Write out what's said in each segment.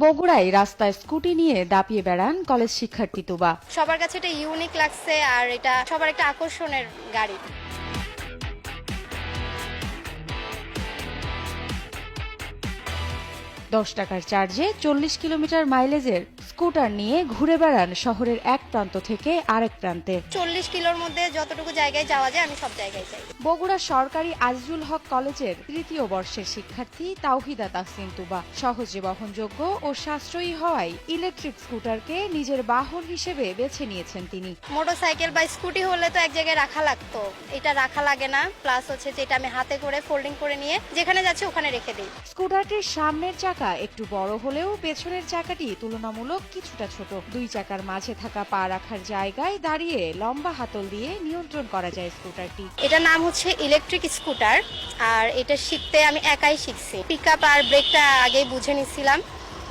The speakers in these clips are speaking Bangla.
বগুড়ায় রাস্তায় স্কুটি নিয়ে দাপিয়ে বেড়ান কলেজ শিক্ষার্থী তুবা। সবার কাছে এটা ইউনিক লাগছে আর এটা সবার একটা আকর্ষণের গাড়ি। 10 টাকার চার্জে 40 কিলোমিটার মাইলেজের স্কুটার নিয়ে ঘুরে বেড়ান শহরের এক প্রান্ত থেকে আরেক প্রান্তে। 40 কিলোর মধ্যে যতটুকু জায়গায় যাওয়া যায় আমি সব জায়গায় যাই। বগুড়া সরকারি আজিজুল হক কলেজের 3য় বর্ষের শিক্ষার্থী তাওহিদা তাহসিন তুবা। সহজে বহনযোগ্য ও সাশ্রয়ী হওয়ায় ইলেকট্রিক স্কুটারকে নিজের বাহন হিসেবে বেছে নিয়েছেন তিনি। মোটরসাইকেল বা স্কুটি হলে তো এক জায়গায় রাখা লাগতো, এটা রাখা লাগে না। প্লাস হচ্ছে যে এটা আমি হাতে করে ফোল্ডিং করে নিয়ে যেখানে যাচ্ছি ওখানে রেখে দিই। স্কুটারটির সামনের চাকা একটু বড় হলেও পেছনের চাকাটি তুলনামূলক কিছুটা ছোট। দুই চাকার মাঝে থাকা পা রাখার জায়গায় দাঁড়িয়ে লম্বা হাতল দিয়ে নিয়ন্ত্রণ করা যায় স্কুটারটি। এটার নাম হচ্ছে ইলেকট্রিক স্কুটার, আর এটা শিখতে আমি একাই শিখছি। পিকআপ আর ব্রেকটা আগেই বুঝে নিছিলাম,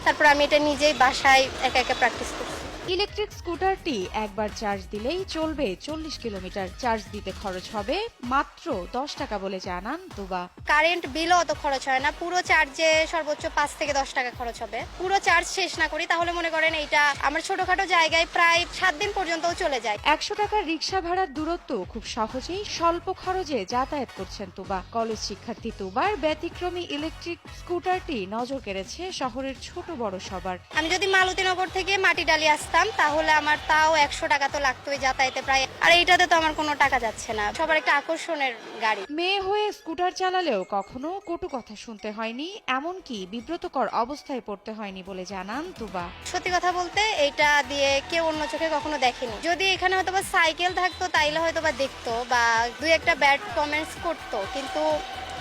তারপর আমি এটা নিজেই বাসায় একা একা প্র্যাকটিস করছি। ইলেকট্রিক স্কুটারটি একবার চার্জ দিলেই চলবে 40 কিলোমিটার। চার্জ দিতে খরচ হবে মাত্র 10 টাকা বলে জানান তুবা। কারেন্ট বিলও অত খরচ হয় না, পুরো চার্জে সর্বোচ্চ 5 থেকে 10 টাকা খরচ হবে। পুরো চার্জ শেষ না করি তাহলে মনে করেন এইটা আমার ছোটখাটো জায়গায় প্রায় 7 দিন পর্যন্তও চলে যায়। 100 টাকার রিক্সা ভাড়ার দূরত্ব খুব সহজেই স্বল্প খরচে যাতায়াত করছেন তুবা। কলেজ শিক্ষার্থী তুবার ব্যতিক্রমী ইলেকট্রিক স্কুটারটি নজর কেড়েছে শহরের ছোট বড় সবার। আমি যদি মালতীনগর থেকে মাটিডালি আসতাম তাহলে আমার তাও 100 টাকা তো লাগতোই যাতায়াতে প্রায়, আর এইটাতে তো আমার কোনো টাকা যাচ্ছে না। সবার একটা আকর্ষণের গাড়ি। মেয়ে হয়ে স্কুটার চালালেও কখনো কটু কথা শুনতে হয়নি, এমনকি বিব্রতকর অবস্থায় পড়তে হয়নি বলে জানান তুবা। সত্যি কথা বলতে এইটা দিয়ে কেউ অন্য চোখে কখনো দেখেনি। যদি এখানে হয়তো বা সাইকেল থাকতো তাইলে হয়তো বা দেখতো বা দুই একটা ব্যাড কমেন্টস করতো, কিন্তু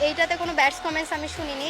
এইটাতে কোনো ব্যাড কমেন্টস আমি শুনিনি।